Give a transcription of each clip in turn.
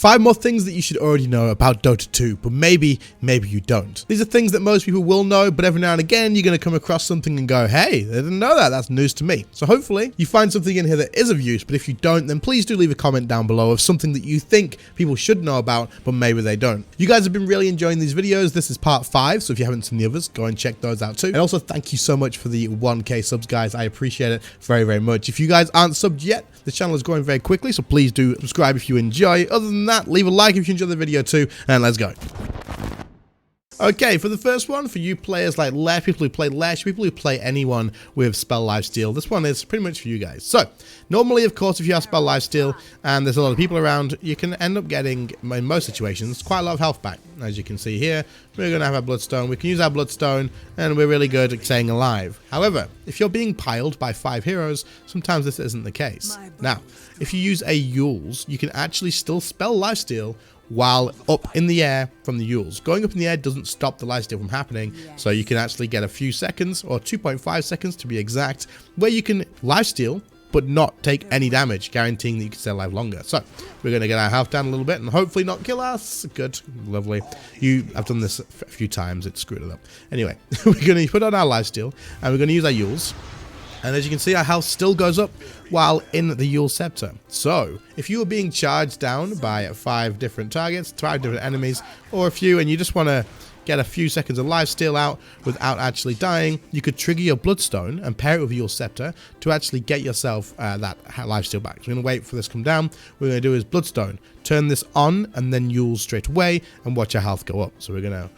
5 more things that you should already know about Dota 2, but maybe you don't. These are things that most people will know, but every now and again, you're going to come across something and go, hey, I didn't know that. That's news to me. So hopefully you find something in here that is of use, but if you don't, then please do leave a comment down below of something that you think people should know about, but maybe they don't. You guys have been really enjoying these videos. This is part 5, so if you haven't seen the others, go and check those out too. And also thank you so much for the 1K subs, guys. I appreciate it very, very much. If you guys aren't subbed yet, the channel is growing very quickly, so please do subscribe if you enjoy. Other than that, leave a like if you enjoy the video too, and let's go. Okay, for the first one, for you players like Lesh, people who play Lesh, people who play anyone with spell lifesteal, this one is pretty much for you guys. So, normally, of course, if you have spell lifesteal and there's a lot of people around, you can end up getting, in most situations, quite a lot of health back. As you can see here, we're going to have our Bloodstone. We can use our Bloodstone, and we're really good at staying alive. However, if you're being piled by 5 heroes, sometimes this isn't the case. Now, if you use a Yules, you can actually still spell lifesteal while up in the air from the Yules. Going up in the air doesn't stop the lifesteal from happening, so you can actually get a few seconds, or 2.5 seconds to be exact, where you can lifesteal but not take any damage, guaranteeing that you can stay alive longer. So we're going to get our health down a little bit and hopefully not kill us. Good, lovely. I've done this a few times, it screwed it up. Anyway, we're going to put on our lifesteal and we're going to use our Yules. And as you can see, our health still goes up while in the Yule Scepter. So, if you are being charged down by 5 different targets, 5 different enemies, or a few, and you just want to get a few seconds of lifesteal out without actually dying, you could trigger your Bloodstone and pair it with your Scepter to actually get yourself that lifesteal back. So we're going to wait for this to come down. What we're going to do is Bloodstone, turn this on, and then Yule straight away, and watch our health go up. So we're going to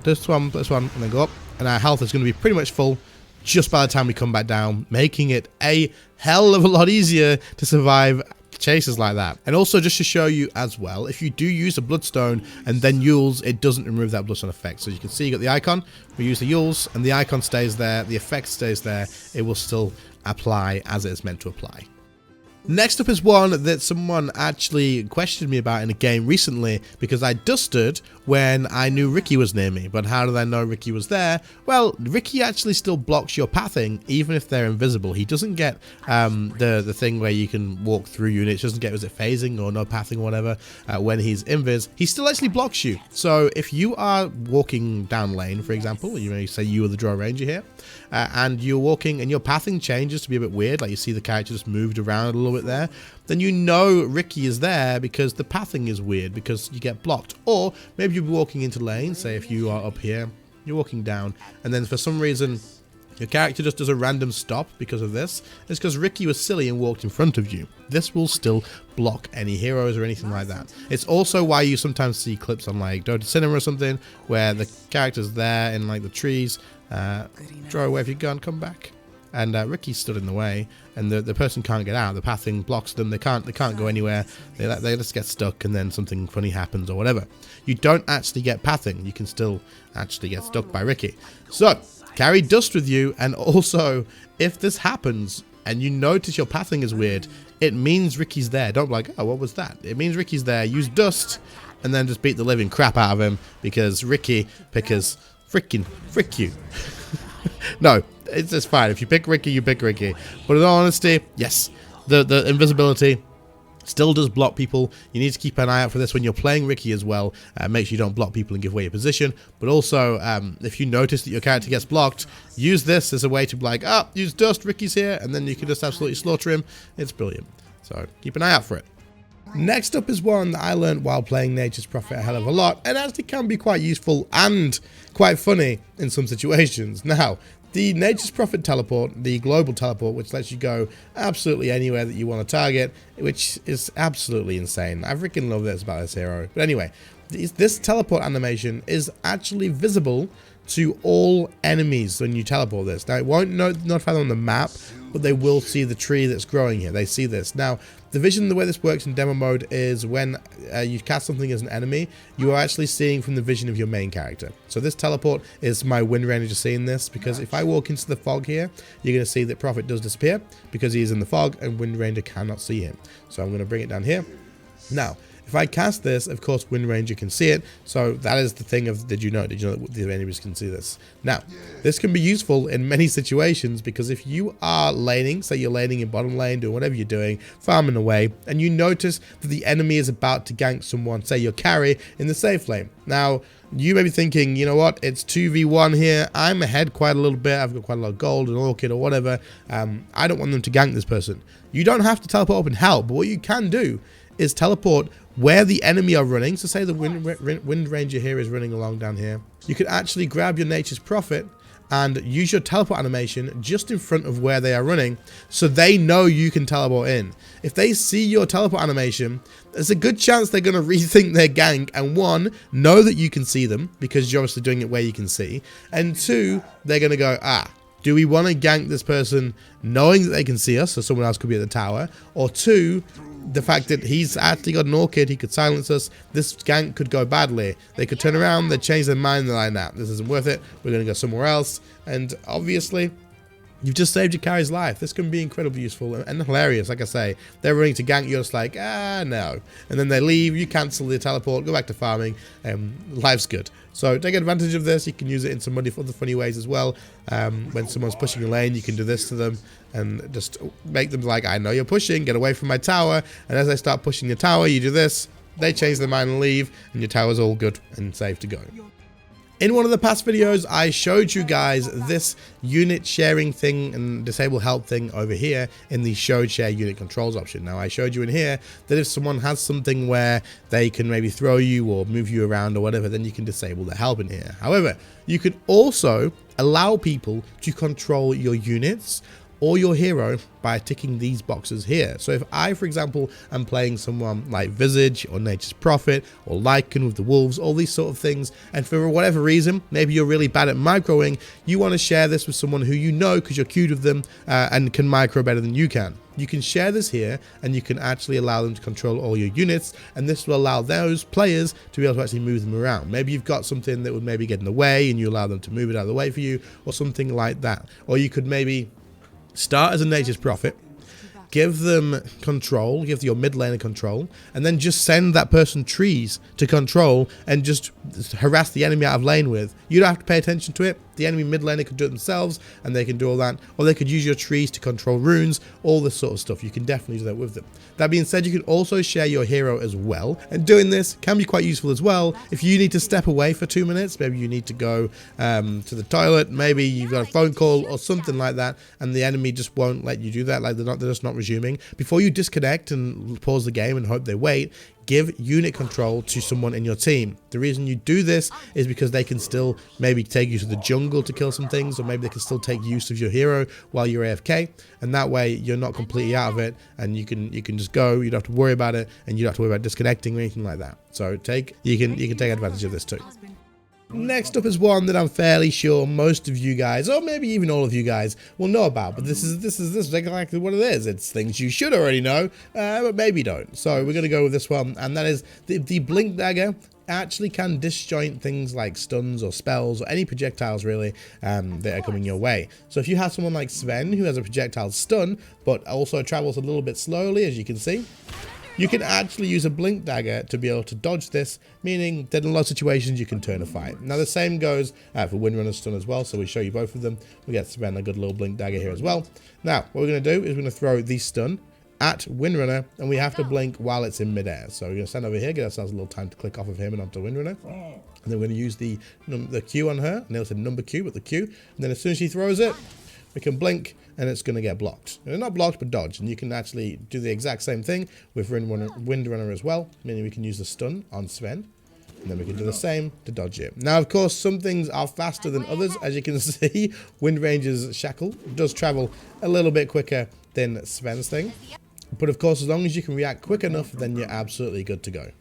this one, and then go up, and our health is going to be pretty much full just by the time we come back down, making it a hell of a lot easier to survive chases like that. And also, just to show you as well, if you do use a Bloodstone and then Yules, it doesn't remove that Bloodstone effect. So you can see you got the icon, we use the Yules, and the icon stays there, the effect stays there, it will still apply as it is meant to apply. Next up is one that someone actually questioned me about in a game recently because I dusted when I knew Ricky was near me. But how did I know Ricky was there? Well, Ricky actually still blocks your pathing even if they're invisible. He doesn't get the thing where you can walk through units. He doesn't get, was it phasing or no pathing or whatever when he's invis. He still actually blocks you. So if you are walking down lane, for example, you may say you are the draw ranger here, and you're walking and your pathing changes to be a bit weird, like you see the character just moved around a little bit there, then you know Ricky is there because the pathing is weird because you get blocked. Or maybe you're walking into lane, say if you are up here, you're walking down, and then for some reason your character just does a random stop because of this. It's because Ricky was silly and walked in front of you. This will still block any heroes or anything like that. It's also why you sometimes see clips on like Dota Cinema or something where the character's there in like the trees, throw away if your gun, come back. And Ricky stood in the way, and the person can't get out. The pathing blocks them. They can't go anywhere. They just get stuck, and then something funny happens or whatever. You don't actually get pathing. You can still actually get stuck by Ricky. So carry dust with you, and also if this happens and you notice your pathing is weird, it means Ricky's there. Don't be like, oh, what was that? It means Ricky's there. Use dust, and then just beat the living crap out of him because Ricky, because frick you. No, it's just fine. If you pick Ricky, you pick Ricky. But in all honesty, yes, the invisibility still does block people. You need to keep an eye out for this when you're playing Ricky as well. Make sure you don't block people and give away your position. But also, if you notice that your character gets blocked, use this as a way to be like, oh, use dust, Ricky's here, and then you can just absolutely slaughter him. It's brilliant. So keep an eye out for it. Next up is one that I learned while playing Nature's Prophet a hell of a lot, and actually can be quite useful and quite funny in some situations. Now, the Nature's Prophet teleport, the global teleport, which lets you go absolutely anywhere that you want to target, which is absolutely insane. I freaking love this about this hero. But anyway, this teleport animation is actually visible to all enemies when you teleport this. Now, it won't notify them on the map, but they will see the tree that's growing here. They see this. Now, the vision, the way this works in demo mode is when you cast something as an enemy, you are actually seeing from the vision of your main character. So this teleport is my Wind Ranger seeing this, because if I walk into the fog here, you're going to see that Prophet does disappear because he is in the fog and Wind Ranger cannot see him. So I'm going to bring it down here. Now, If I cast this, of course, Wind Ranger can see it. So that is the thing of, did you know that the enemies can see this? Now, this can be useful in many situations because if you are laning, say you're laning in bottom lane, doing whatever you're doing, farming away, and you notice that the enemy is about to gank someone, say your carry, in the safe lane. Now, you may be thinking, you know what, it's 2v1 here, I'm ahead quite a little bit, I've got quite a lot of gold and orchid or whatever, I don't want them to gank this person. You don't have to teleport up and help, but what you can do is teleport where the enemy are running. So say the Wind Ranger here is running along down here. You can actually grab your Nature's Prophet and use your teleport animation just in front of where they are running, so they know you can teleport in. If they see your teleport animation, there's a good chance they're going to rethink their gank and one, know that you can see them because you're obviously doing it where you can see, and two, they're going to go, do we want to gank this person knowing that they can see us, so someone else could be at the tower, or two, the fact that he's actually got an orchid, he could silence us, this gank could go badly. They could turn around, they'd change their mind, they're like, nah, this isn't worth it, we're going to go somewhere else. And obviously, you've just saved your carry's life. This can be incredibly useful and hilarious. Like I say, they're running to gank, you're just like, no. And then they leave, you cancel the teleport, go back to farming, life's good. So take advantage of this. You can use it in some other funny ways as well. When someone's pushing a lane, you can do this to them and just make them like, I know you're pushing, get away from my tower. And as they start pushing your tower, you do this, they change their mind and leave, and your tower's all good and safe to go. In one of the past videos, I showed you guys this unit sharing thing and disable help thing over here in the show share unit controls option. Now, I showed you in here that if someone has something where they can maybe throw you or move you around or whatever, then you can disable the help in here. However, you could also allow people to control your units or your hero by ticking these boxes here. So if I, for example, am playing someone like Visage or Nature's Prophet or Lycan with the Wolves, all these sort of things, and for whatever reason, maybe you're really bad at microing, you want to share this with someone who you know because you're queued with them and can micro better than you can. You can share this here and you can actually allow them to control all your units, and this will allow those players to be able to actually move them around. Maybe you've got something that would maybe get in the way and you allow them to move it out of the way for you or something like that. Or you could maybe start as a Nature's Prophet, give them control, give your mid laner control, and then just send that person trees to control and just harass the enemy out of lane with. You don't have to pay attention to it. The enemy mid laner could do it themselves and they can do all that. Or they could use your trees to control runes, all this sort of stuff. You can definitely do that with them. That being said, you can also share your hero as well. And doing this can be quite useful as well. If you need to step away for 2 minutes, maybe you need to go to the toilet, maybe you've got a phone call or something like that, and the enemy just won't let you do that, like they're just not resuming. Before you disconnect and pause the game and hope they wait, give unit control to someone in your team. The reason you do this is because they can still maybe take you to the jungle to kill some things, or maybe they can still take use of your hero while you're AFK, and that way you're not completely out of it and you can just go, you don't have to worry about it, and you don't have to worry about disconnecting or anything like that. So you can take advantage of this too. Next up is one that I'm fairly sure most of you guys, or maybe even all of you guys, will know about, but this is exactly what it is. It's things you should already know, but maybe don't. So we're going to go with this one, and that is the Blink Dagger actually can disjoint things like stuns or spells or any projectiles really that are coming your way. So if you have someone like Sven who has a projectile stun, but also travels a little bit slowly, as you can see, you can actually use a Blink Dagger to be able to dodge this, meaning that in a lot of situations you can turn a fight. Now the same goes for Windrunner's stun as well, so we show you both of them. We get Sven a good little Blink Dagger here as well. Now what we're going to do is we're going to throw the stun at Windrunner, and we have to blink while it's in midair. So we're going to stand over here, get ourselves a little time to click off of him and onto Windrunner. And then we're going to use the Q on her, and it'll say number Q, but the Q. And then as soon as she throws it, we can blink and it's going to get blocked. Not blocked, but dodged. And you can actually do the exact same thing with Windrunner as well, meaning we can use the stun on Sven. And then we can do the same to dodge it. Now, of course, some things are faster than others. As you can see, Wind Ranger's Shackle does travel a little bit quicker than Sven's thing. But of course, as long as you can react quick enough, then you're absolutely good to go.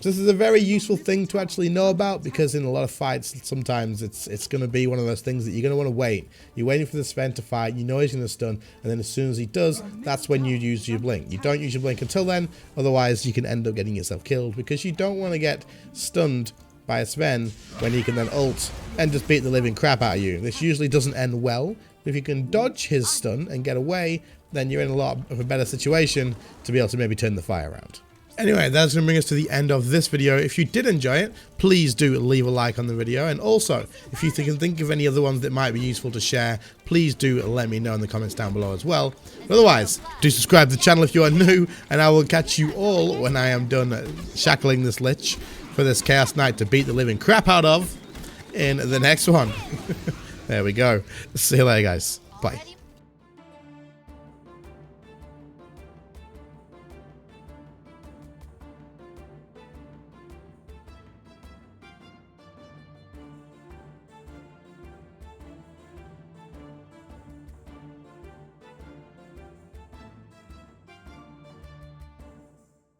So this is a very useful thing to actually know about, because in a lot of fights, sometimes it's going to be one of those things that you're going to want to wait. You're waiting for the Sven to fight, you know he's going to stun, and then as soon as he does, that's when you use your blink. You don't use your blink until then, otherwise you can end up getting yourself killed, because you don't want to get stunned by a Sven when he can then ult and just beat the living crap out of you. This usually doesn't end well. If you can dodge his stun and get away, then you're in a lot of a better situation to be able to maybe turn the fight around. Anyway, that's going to bring us to the end of this video. If you did enjoy it, please do leave a like on the video. And also, if you can think of any other ones that might be useful to share, please do let me know in the comments down below as well. But otherwise, do subscribe to the channel if you are new, and I will catch you all when I am done shackling this lich for this Chaos Knight to beat the living crap out of in the next one. There we go. See you later, guys. Bye.